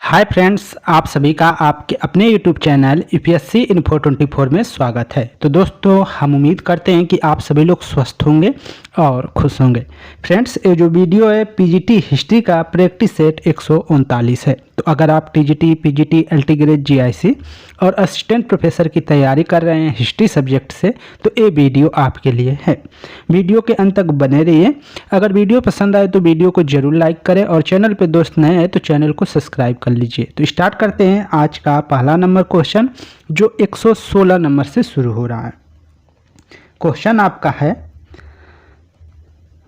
Hi friends, आप सभी का आपके अपने यूट्यूब चैनल यूपीएससी इन्फो 24 में स्वागत है। तो दोस्तों, हम उम्मीद करते हैं कि आप सभी लोग स्वस्थ होंगे और खुश होंगे। फ्रेंड्स, ये जो वीडियो है पीजीटी हिस्ट्री का प्रैक्टिस सेट 139 है। तो अगर आप TGT, PGT, LT grade, GIC और असिस्टेंट प्रोफेसर की तैयारी कर रहे हैं हिस्ट्री सब्जेक्ट से, तो ये वीडियो आपके लिए है। वीडियो के अंत तक बने रहिए। अगर वीडियो पसंद आए तो वीडियो को जरूर लाइक करें और चैनल पे दोस्त नए हैं तो चैनल को सब्सक्राइब कर लीजिए। तो स्टार्ट करते हैं आज का पहला नंबर क्वेश्चन, जो 116 नंबर से शुरू हो रहा है। क्वेश्चन आपका है,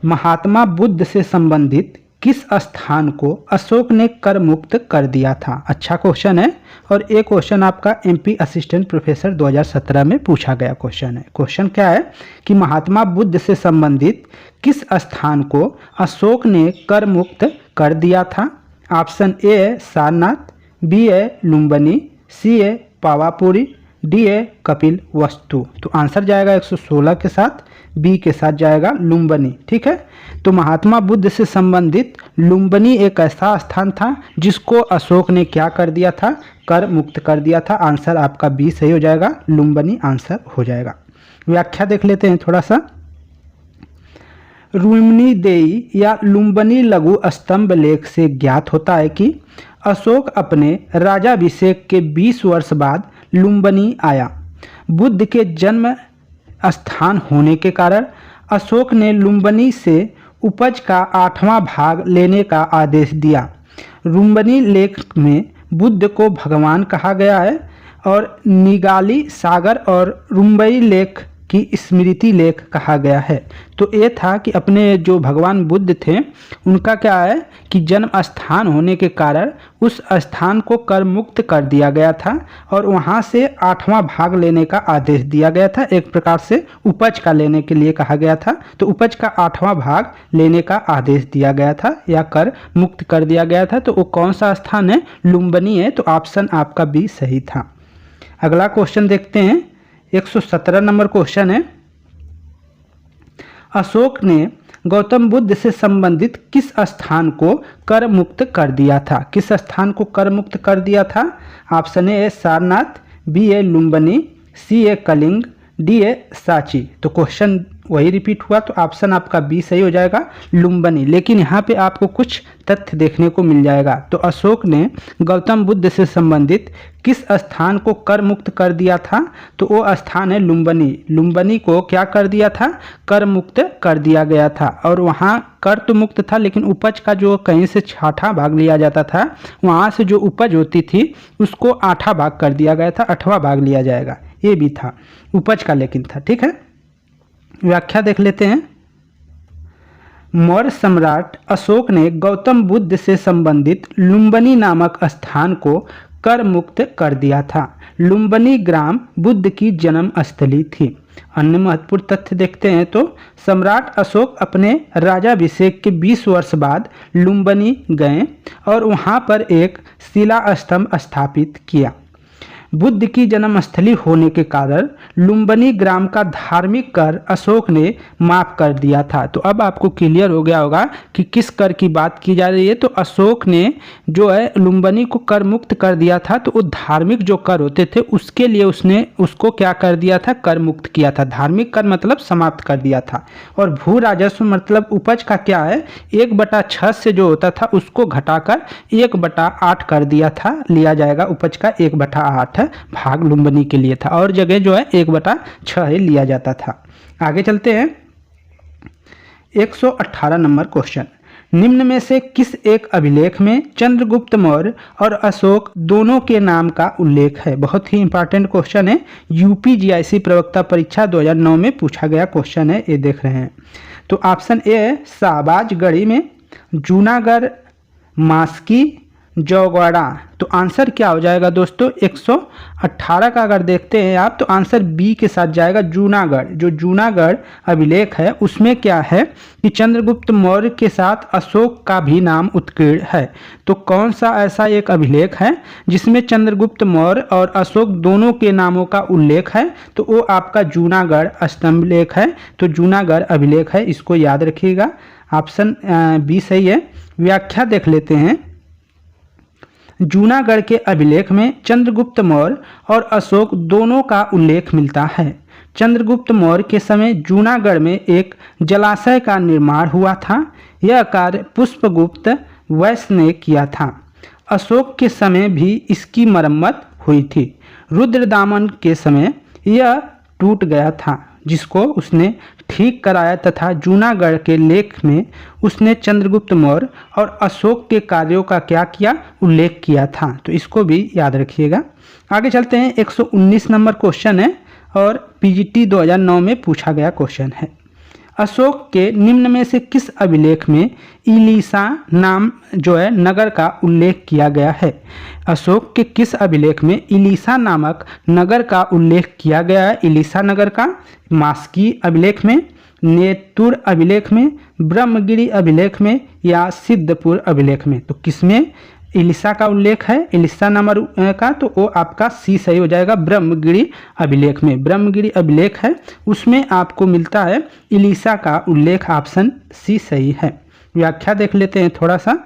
महात्मा बुद्ध से संबंधित किस स्थान को अशोक ने कर मुक्त कर दिया था? अच्छा क्वेश्चन है और ये क्वेश्चन आपका एमपी असिस्टेंट प्रोफेसर 2017 में पूछा गया क्वेश्चन है। क्वेश्चन क्या है कि महात्मा बुद्ध से संबंधित किस स्थान को अशोक ने कर मुक्त कर दिया था? ऑप्शन ए है सारनाथ, बी है लुम्बिनी, सी है पावापुरी, डी है कपिल वस्तु। तो आंसर जाएगा 116 के साथ, बी के साथ जाएगा लुम्बिनी। ठीक है, तो महात्मा बुद्ध से संबंधित लुम्बिनी एक ऐसा स्थान था जिसको अशोक ने क्या कर दिया था? कर मुक्त कर दिया था। आंसर आपका बी सही हो जाएगा, लुम्बिनी आंसर हो जाएगा। व्याख्या देख लेते हैं थोड़ा सा। लुम्बिनी देई या लुम्बिनी लघु स्तंभ लेख से ज्ञात होता है कि अशोक अपने राजाभिषेक के 20 वर्ष बाद लुम्बिनी आया। बुद्ध के जन्म स्थान होने के कारण अशोक ने लुम्बिनी से उपज का 8वां भाग लेने का आदेश दिया। लुम्बिनी लेख में बुद्ध को भगवान कहा गया है और निगाली सागर और लुम्बिनी लेख की स्मृति लेख कहा गया है। तो ये था कि अपने जो भगवान बुद्ध थे उनका क्या है कि जन्म स्थान होने के कारण उस स्थान को कर मुक्त कर दिया गया था और वहाँ से 8वां भाग लेने का आदेश दिया गया था। एक प्रकार से उपज का लेने के लिए कहा गया था। तो उपज का 8वां भाग लेने का आदेश दिया गया था या कर मुक्त कर दिया गया था। तो वो कौन सा स्थान है? लुम्बिनी है। तो ऑप्शन आपका बी सही था। अगला क्वेश्चन देखते हैं। 117 नंबर क्वेश्चन है, अशोक ने गौतम बुद्ध से संबंधित किस स्थान को कर मुक्त कर दिया था? किस स्थान को कर मुक्त कर दिया था? Option A Sarnath, B A Lumbini, C A Kalinga, D A Sanchi. तो क्वेश्चन वही रिपीट हुआ, तो ऑप्शन आपका बी सही हो जाएगा, लुम्बिनी। लेकिन यहाँ पे आपको कुछ तथ्य देखने को मिल जाएगा। तो अशोक ने गौतम बुद्ध से संबंधित किस स्थान को कर मुक्त कर दिया था? तो वो स्थान है लुम्बिनी। लुम्बिनी को क्या कर दिया था? कर मुक्त कर दिया गया था। और वहाँ कर तो मुक्त था लेकिन उपज का जो कहीं से 6वां भाग लिया जाता था, वहाँ से जो उपज होती थी उसको 8वां भाग कर दिया गया था। 8वां भाग लिया जाएगा, ये भी था उपज का लेकिन था। ठीक है, व्याख्या देख लेते हैं। मौर्य सम्राट अशोक ने गौतम बुद्ध से संबंधित लुम्बिनी नामक स्थान को कर मुक्त कर दिया था। लुम्बिनी ग्राम बुद्ध की जन्म स्थली थी। अन्य महत्वपूर्ण तथ्य देखते हैं तो सम्राट अशोक अपने राजाभिषेक के 20 वर्ष बाद लुम्बिनी गए और वहां पर एक शिला स्तंभ स्थापित किया। बुद्ध की जन्मस्थली होने के कारण लुम्बिनी ग्राम का धार्मिक कर अशोक ने माफ कर दिया था। तो अब आपको क्लियर हो गया होगा कि किस कर की बात की जा रही है। तो अशोक ने जो है लुम्बिनी को कर मुक्त कर दिया था। तो वो धार्मिक जो कर होते थे उसके लिए उसने उसको क्या कर दिया था? कर मुक्त किया था। धार्मिक कर मतलब समाप्त कर दिया था। और भू राजस्व मतलब उपज का क्या है? 1/6 से जो होता था उसको घटाकर 1/8 कर दिया था, लिया जाएगा। उपज का 1/8 भाग लुम्बिनी के लिए था और जगह जो है 1/6 लिया जाता था। आगे चलते हैं। 118 नंबर क्वेश्चन, निम्न में से किस एक अभिलेख में चंद्रगुप्त मौर्य और अशोक दोनों के नाम का उल्लेख है? बहुत ही इंपॉर्टेंट क्वेश्चन है। यूपी जीआईसी प्रवक्ता परीक्षा 2009 में पूछा गया क्वेश्चन है, ये देख रहे हैं। तो ऑप्शन ए है शाहबाजगढ़ी में, जूनागढ़, मास्की, जौगवाड़ा। तो आंसर क्या हो जाएगा दोस्तों? 118 का अगर देखते हैं आप तो आंसर बी के साथ जाएगा, जूनागढ़। जो जूनागढ़ अभिलेख है उसमें क्या है कि चंद्रगुप्त मौर्य के साथ अशोक का भी नाम उत्कीर्ण है। तो कौन सा ऐसा एक अभिलेख है जिसमें चंद्रगुप्त मौर्य और अशोक दोनों के नामों का उल्लेख है? तो वो आपका जूनागढ़ स्तंभ लेख है। तो जूनागढ़ अभिलेख है, इसको याद रखिएगा। ऑप्शन बी सही है। व्याख्या देख लेते हैं। जूनागढ़ के अभिलेख में चंद्रगुप्त मौर्य और अशोक दोनों का उल्लेख मिलता है। चंद्रगुप्त मौर्य के समय जूनागढ़ में एक जलाशय का निर्माण हुआ था। यह कार्य पुष्पगुप्त वैश्य ने किया था। अशोक के समय भी इसकी मरम्मत हुई थी। रुद्रदामन के समय यह टूट गया था, जिसको उसने ठीक कराया तथा जूनागढ़ के लेख में उसने चंद्रगुप्त मौर्य और अशोक के कार्यों का क्या किया, उल्लेख किया था। तो इसको भी याद रखिएगा। आगे चलते हैं। 119 नंबर क्वेश्चन है और पीजीटी 2009 में पूछा गया क्वेश्चन है। अशोक के निम्न में से किस अभिलेख में इलीसा नाम जो है नगर का उल्लेख किया गया है? अशोक के किस अभिलेख में इलीसा नामक नगर का उल्लेख किया गया है? इलीसा नगर का मास्की अभिलेख में, नेतुर अभिलेख में, ब्रह्मगिरी अभिलेख में या सिद्धपुर अभिलेख में? तो किसमें इलिसा का उल्लेख है? इलिसा नंबर का, तो वो आपका सी सही हो जाएगा। ब्रह्मगिरी अभिलेख में, ब्रह्मगिरी अभिलेख है उसमें आपको मिलता है इलिसा का उल्लेख। ऑप्शन सी सही है। व्याख्या देख लेते हैं थोड़ा सा।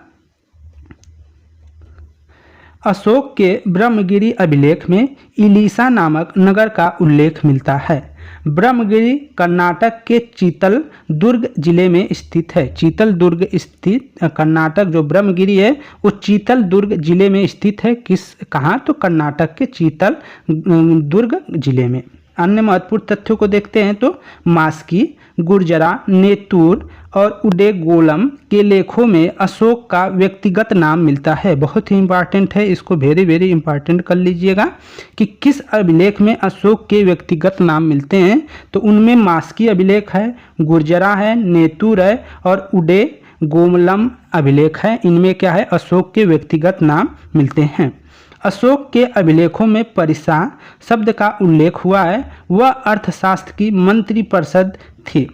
अशोक के ब्रह्मगिरी अभिलेख में इलिसा नामक नगर का उल्लेख मिलता है। ब्रह्मगिरी कर्नाटक के चीतल दुर्ग जिले में स्थित है। चीतल दुर्ग स्थित कर्नाटक जो ब्रह्मगिरी है वो चीतल दुर्ग जिले में स्थित है। कहाँ? तो कर्नाटक के चीतल दुर्ग जिले में। अन्य महत्वपूर्ण तथ्यों को देखते हैं तो मास्की, गुर्जरा, नेतुर और उडेगोलम के लेखों में अशोक का व्यक्तिगत नाम मिलता है। बहुत ही इंपॉर्टेंट है, इसको वेरी वेरी इंपॉर्टेंट कर लीजिएगा कि किस अभिलेख में अशोक के व्यक्तिगत नाम मिलते हैं। तो उनमें मास्की अभिलेख है, गुर्जरा है, नेतुर है और उडेगोलम अभिलेख है। इनमें क्या है? अशोक के व्यक्तिगत नाम मिलते हैं। अशोक के अभिलेखों में परिसा शब्द का उल्लेख हुआ है। वह अर्थशास्त्र की मंत्री परिषद थी।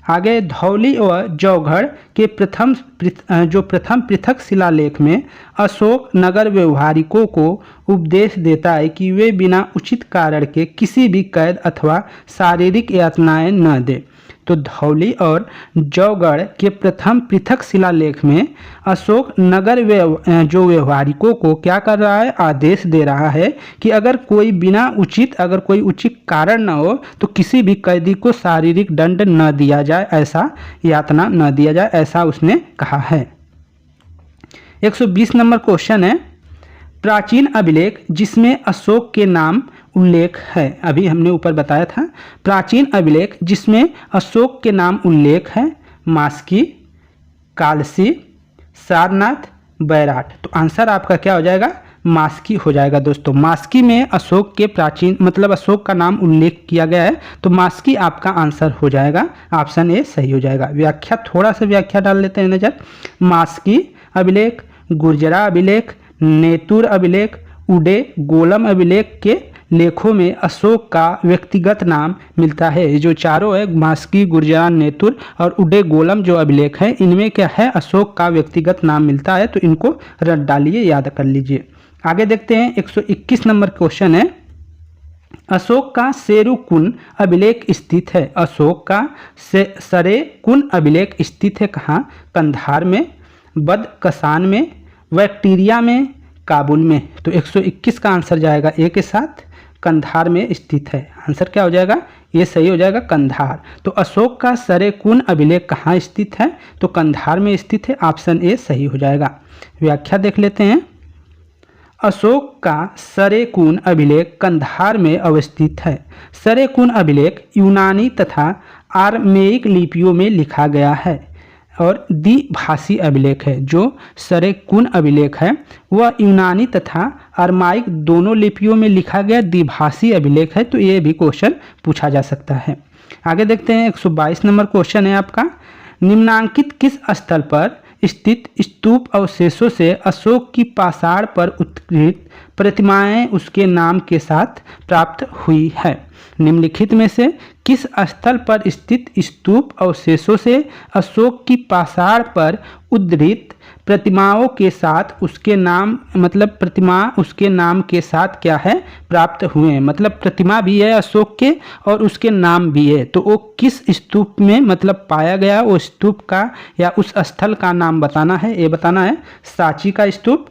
आगे धौली व जौघड़ के प्रथम पृथक शिलालेख में अशोक नगर व्यवहारिकों को उपदेश देता है कि वे बिना उचित कारण के किसी भी कैद अथवा शारीरिक यातनाएं न दें। तो धौली और जौगढ़ के प्रथम पृथक शिलालेख में अशोक नगर जो व्यवहारिकों को क्या कर रहा है? आदेश दे रहा है कि अगर कोई उचित कारण न हो तो किसी भी कैदी को शारीरिक दंड न दिया जाए, ऐसा यातना न दिया जाए, ऐसा उसने कहा है। 120 नंबर क्वेश्चन है। प्राचीन अभिलेख जिसमें अशोक के नाम उल्लेख है। अभी हमने ऊपर बताया था प्राचीन अभिलेख जिसमें अशोक के नाम उल्लेख है। मास्की, कालसी, सारनाथ, बैराट। तो आंसर आपका क्या हो जाएगा? मास्की हो जाएगा दोस्तों। मास्की में अशोक के अशोक का नाम उल्लेख किया गया है, तो मास्की आपका आंसर हो जाएगा। ऑप्शन ए सही हो जाएगा। व्याख्या थोड़ा सा व्याख्या डाल लेते हैं नजर। मास्की अभिलेख, गुर्जरा अभिलेख, नेतुर अभिलेख, उडेगोलम अभिलेख के लेखों में अशोक का व्यक्तिगत नाम मिलता है। ये जो चारों है मास्की, गुर्जरा, नेतुर और उडेगोलम जो अभिलेख है, इनमें क्या है? अशोक का व्यक्तिगत नाम मिलता है। तो इनको रट डालिए, याद कर लीजिए। आगे देखते हैं। 121 नंबर क्वेश्चन है। अशोक का सेरुकुन अभिलेख स्थित है। अशोक का सरेकुन अभिलेख स्थित है कहाँ? कंधार में, बदकसान में, बैक्टीरिया में, काबुल में। तो 121 का आंसर जाएगा ए के साथ, कंधार में स्थित है। आंसर क्या हो जाएगा? ये सही हो जाएगा, कंधार। तो अशोक का सरेकुन अभिलेख कहाँ स्थित है? तो कंधार में स्थित है। ऑप्शन ए सही हो जाएगा। व्याख्या देख लेते हैं। अशोक का सरेकुन अभिलेख कंधार में अवस्थित है। सरेकुन अभिलेख यूनानी तथा आरमेइक लिपियों में लिखा गया है और द्विभाषी अभिलेख है। जो सरेकुन अभिलेख है वह यूनानी तथा अरमाइक दोनों लिपियों में लिखा गया द्विभाषी अभिलेख है। तो ये भी क्वेश्चन पूछा जा सकता है। आगे देखते हैं। 122 नंबर क्वेश्चन है आपका। निम्नांकित किस स्थल पर स्थित स्तूप अवशेषों से अशोक की पाषाण पर उत्कृत प्रतिमाएं उसके नाम के साथ प्राप्त हुई है? निम्नलिखित में से किस स्थल पर स्थित स्तूप अवशेषों से अशोक की पाषाण पर उद्धृत प्रतिमाओं के साथ उसके नाम प्रतिमा उसके नाम के साथ क्या है? प्राप्त हुए हैं। प्रतिमा भी है अशोक के और उसके नाम भी है। तो वो किस स्तूप में पाया गया, वो स्तूप का या उस स्थल का नाम बताना है। ये बताना है। सांची का स्तूप,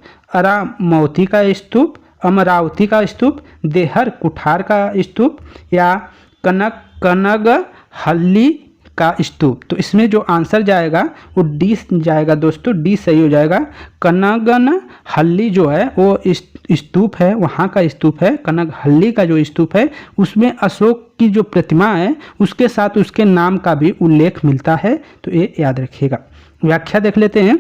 अमरावती का स्तूप, देहर कुठार का स्तूप या कनगहल्ली का स्तूप। तो इसमें जो आंसर जाएगा वो डी जाएगा दोस्तों, डी सही हो जाएगा। कनगनहल्ली जो है वो स्तूप है, वहाँ का स्तूप है। कनगहल्ली का जो स्तूप है उसमें अशोक की जो प्रतिमा है उसके साथ उसके नाम का भी उल्लेख मिलता है, तो ये याद रखिएगा। व्याख्या देख लेते हैं।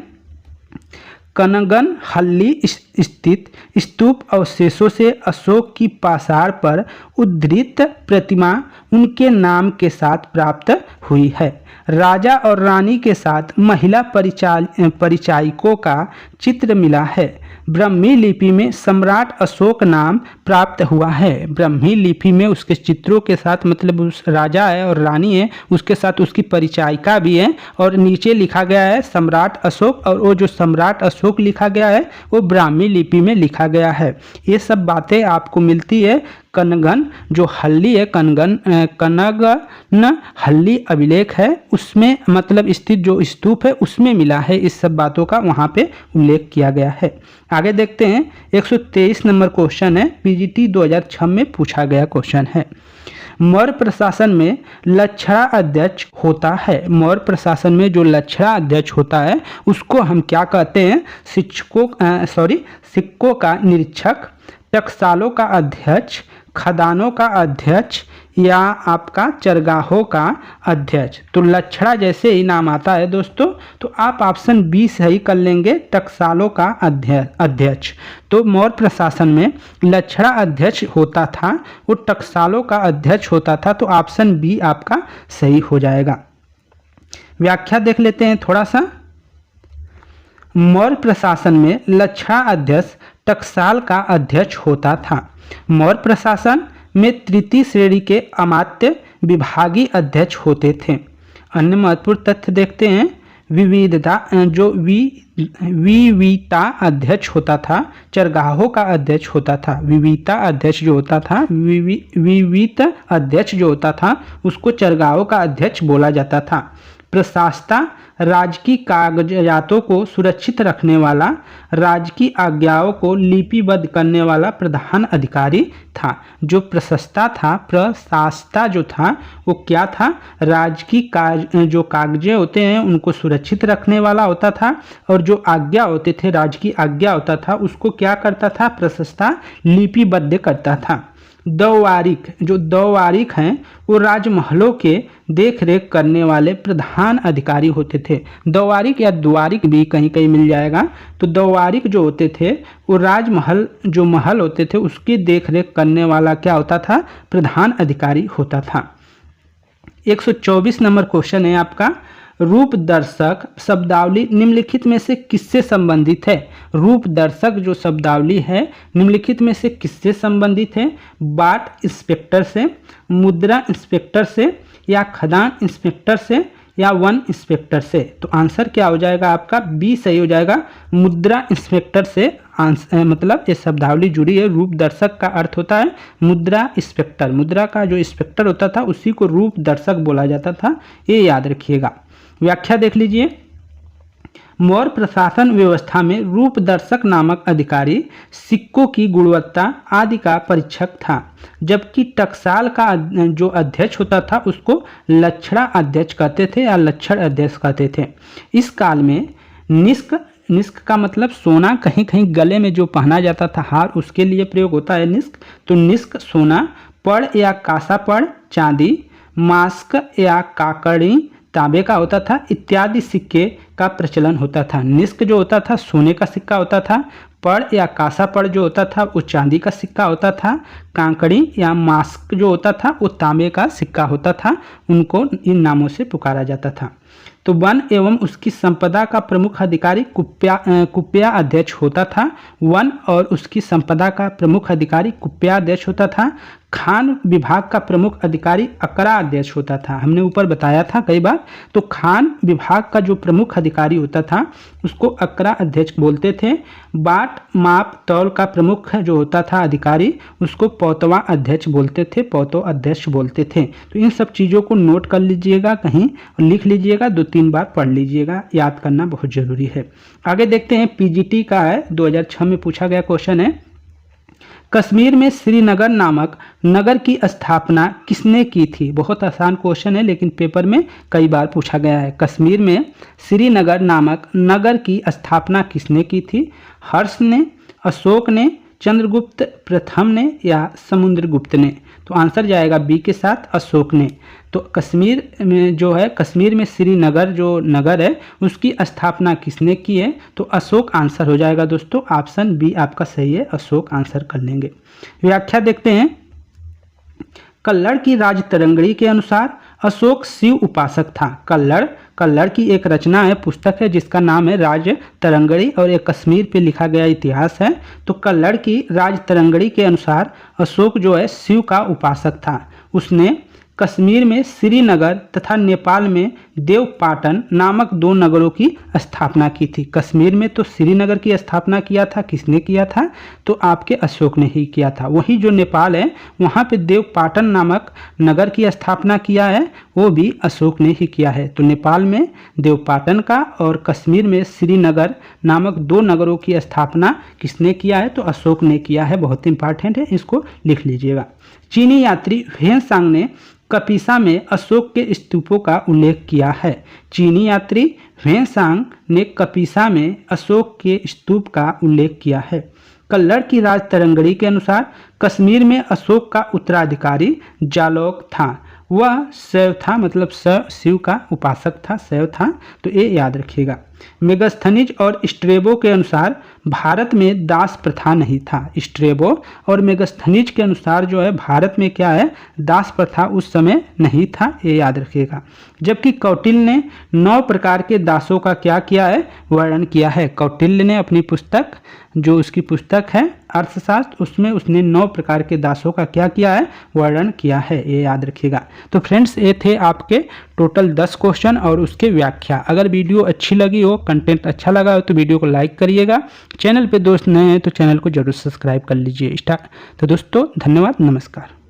कनगनहल्ली स्थित स्तूप अवशेषों से अशोक की पाषाण पर उद्धृत प्रतिमा उनके नाम के साथ प्राप्त हुई है। राजा और रानी के साथ महिला परिचायिकों का चित्र मिला है। ब्राह्मी लिपि में सम्राट अशोक नाम प्राप्त हुआ है। ब्राह्मी लिपि में उसके चित्रों के साथ, मतलब उस राजा है और रानी है, उसके साथ उसकी परिचायिका भी है, और नीचे लिखा गया है सम्राट अशोक, और वो जो सम्राट अशोक लिखा गया है वो ब्राह्मी लिपि में लिखा गया है। ये सब बातें आपको मिलती है कनगन जो हल्ली है, कनगन हल्ली अभिलेख है उसमें, मतलब स्थित जो स्तूप है उसमें मिला है। इस सब बातों का वहाँ पे उल्लेख किया गया है। आगे देखते हैं। 123 नंबर क्वेश्चन है, पीजीटी 2006 में पूछा गया क्वेश्चन है। मौर्य प्रशासन में लक्षणा अध्यक्ष होता है। मौर्य प्रशासन में जो लक्षणा अध्यक्ष होता है उसको हम क्या कहते हैं? सिक्कों का निरीक्षक, टकसालों का अध्यक्ष, खदानों का अध्यक्ष या आपका चरगाहों का अध्यक्ष। तो लक्षणा जैसे ही नाम आता है दोस्तों तो आप ऑप्शन बी सही कर लेंगे, टकसालों का अध्यक्ष। तो मौर्य प्रशासन में लक्षणा अध्यक्ष होता था, वो टकसालों का अध्यक्ष होता था, तो ऑप्शन बी आपका सही हो जाएगा। व्याख्या देख लेते हैं थोड़ा सा। मौर्य प्रशासन में लक्षणा अध्यक्ष टकसाल का अध्यक्ष होता था। मौर्य प्रशासन में तृतीय श्रेणी के अमात्य विभागीय अध्यक्ष होते थे। अन्य महत्वपूर्ण तथ्य देखते हैं। विविता अध्यक्ष होता था, चरगाहों का अध्यक्ष होता था। विविता अध्यक्ष जो होता था, विवित अध्यक्ष जो होता था उसको चरगाहों का अध्यक्ष बोला जाता था। प्रशासता राजकीय कागजातों को सुरक्षित रखने वाला, राजकीय आज्ञाओं को लिपिबद्ध करने वाला प्रधान अधिकारी था। जो प्रशासता जो था वो क्या था? राजकीय जो कागजे होते हैं उनको सुरक्षित रखने वाला होता था, और जो आज्ञा होते थे, राजकीय आज्ञा होता था, उसको क्या करता था? प्रशासता लिपिबद्ध करता था। दौवारिक हैं वो राजमहलों के देख रेख करने वाले प्रधान अधिकारी होते थे। दौवारिक या द्वारिक भी कहीं कहीं मिल जाएगा। तो दौवारिक जो होते थे वो राजमहल जो महल होते थे उसकी देख रेख करने वाला क्या होता था? प्रधान अधिकारी होता था। 124 नंबर क्वेश्चन है आपका। रूप दर्शक शब्दावली निम्नलिखित में से किससे संबंधित है? रूप दर्शक जो शब्दावली है निम्नलिखित में से किससे संबंधित है? बाट इंस्पेक्टर से, मुद्रा इंस्पेक्टर से, या खदान इंस्पेक्टर से, या वन इंस्पेक्टर से। तो आंसर क्या हो जाएगा आपका? बी सही हो जाएगा, मुद्रा इंस्पेक्टर से। मतलब ये शब्दावली जुड़ी है। रूप दर्शक का अर्थ होता है मुद्रा इंस्पेक्टर। मुद्रा का जो इंस्पेक्टर होता था उसी को रूप दर्शक बोला जाता था, ये याद रखिएगा। व्याख्या देख लीजिए। मौर्य प्रशासन व्यवस्था में रूप दर्शक नामक अधिकारी सिक्कों की गुणवत्ता आदि का परीक्षक था, जबकि टकसाल का जो अध्यक्ष होता था उसको लक्षणा अध्यक्ष कहते थे या लक्षण अध्यक्ष कहते थे। इस काल में निष्क का मतलब सोना, कहीं कहीं गले में जो पहना जाता था हार, उसके लिए प्रयोग होता है निष्क। तो निष्क सोना, पड़ या कासा पड़ चांदी, मास्क या काकड़ी तांबे का होता था, इत्यादि सिक्के का प्रचलन होता था। निष्क जो होता था सोने का सिक्का होता था, पड़ या कासा पड़ जो होता था वो चांदी का सिक्का होता था, कांकड़ी या मास्क जो होता था वो तांबे का सिक्का होता था। उनको इन नामों से पुकारा जाता था। तो वन एवं उसकी संपदा का प्रमुख अधिकारी कुप्या अध्यक्ष होता था। वन और उसकी संपदा का प्रमुख अधिकारी कुप्या अध्यक्ष होता था। खान विभाग का प्रमुख अधिकारी अकरा अध्यक्ष होता था। हमने ऊपर बताया था कई बार। तो खान विभाग का जो प्रमुख अधिकारी होता था उसको अकरा अध्यक्ष बोलते थे। बाट माप तौल का प्रमुख जो होता था अधिकारी उसको पौतवा अध्यक्ष बोलते थे, पौतो अध्यक्ष बोलते थे। तो इन सब चीज़ों को नोट कर लीजिएगा, कहीं लिख लीजिएगा, 2-3 बार पढ़ लीजिएगा, याद करना बहुत ज़रूरी है। आगे देखते हैं, पीजीटी का है, 2006 में पूछा गया क्वेश्चन है। कश्मीर में श्रीनगर नामक नगर की स्थापना किसने की थी? बहुत आसान क्वेश्चन है लेकिन पेपर में कई बार पूछा गया है। कश्मीर में श्रीनगर नामक नगर की स्थापना किसने की थी? हर्ष ने, अशोक ने, चंद्रगुप्त प्रथम ने या समुद्रगुप्त ने? तो आंसर जाएगा बी के साथ, अशोक ने। तो कश्मीर में जो है, कश्मीर में श्रीनगर जो नगर है उसकी स्थापना किसने की है? तो अशोक आंसर हो जाएगा दोस्तों। ऑप्शन बी आपका सही है, अशोक आंसर कर लेंगे। व्याख्या देखते हैं। कल्लड़ की राजतरंगिणी के अनुसार अशोक शिव उपासक था। कल्लड़ की एक रचना है, पुस्तक है जिसका नाम है राजतरंगिणी और ये कश्मीर पे लिखा गया इतिहास है। तो कल्लड़ की राजतरंगिणी के अनुसार अशोक जो है शिव का उपासक था। उसने कश्मीर में श्रीनगर तथा नेपाल में देवपाटन नामक 2 नगरों की स्थापना की थी। कश्मीर में तो श्रीनगर की स्थापना किया था, किसने किया था? तो आपके अशोक ने ही किया था। वही जो नेपाल है वहाँ पे देवपाटन नामक नगर की स्थापना किया है, वो भी अशोक ने ही किया है। तो नेपाल में देवपाटन का और कश्मीर में श्रीनगर नामक 2 नगरों की स्थापना किसने किया है? तो अशोक ने किया है। बहुत इंपॉर्टेंट है, इसको लिख लीजिएगा। चीनी यात्री ह्वेनसांग ने कपिसा में अशोक के स्तूपों का उल्लेख किया है। चीनी यात्री ह्वेनसांग ने कपिसा में अशोक के स्तूप का उल्लेख किया है। कल्लड़ की राजतरंगिणी के अनुसार कश्मीर में अशोक का उत्तराधिकारी जालौक था। वह शैव था, मतलब शिव का उपासक था, शैव था। तो ये याद रखिएगा। मेगस्थनीज और स्ट्रेबो के अनुसार भारत में दास प्रथा नहीं था। स्ट्रेबो और मेगस्थनीज के अनुसार जो है भारत में क्या है, दास प्रथा उस समय नहीं था, ये याद रखिएगा। जबकि कौटिल्य ने 9 प्रकार के दासों का क्या किया है, वर्णन किया है। कौटिल्य ने अपनी पुस्तक, जो उसकी पुस्तक है अर्थशास्त्र, उसमें उसने 9 प्रकार के दासों का क्या किया है, वर्णन किया है, ये याद रखिएगा। तो फ्रेंड्स, ये थे आपके टोटल 10 क्वेश्चन और उसके व्याख्या। अगर वीडियो अच्छी लगी हो, कंटेंट अच्छा लगा हो तो वीडियो को लाइक करिएगा। चैनल पे दोस्त नए हैं तो चैनल को जरूर सब्सक्राइब कर लीजिए। तो दोस्तों धन्यवाद, नमस्कार।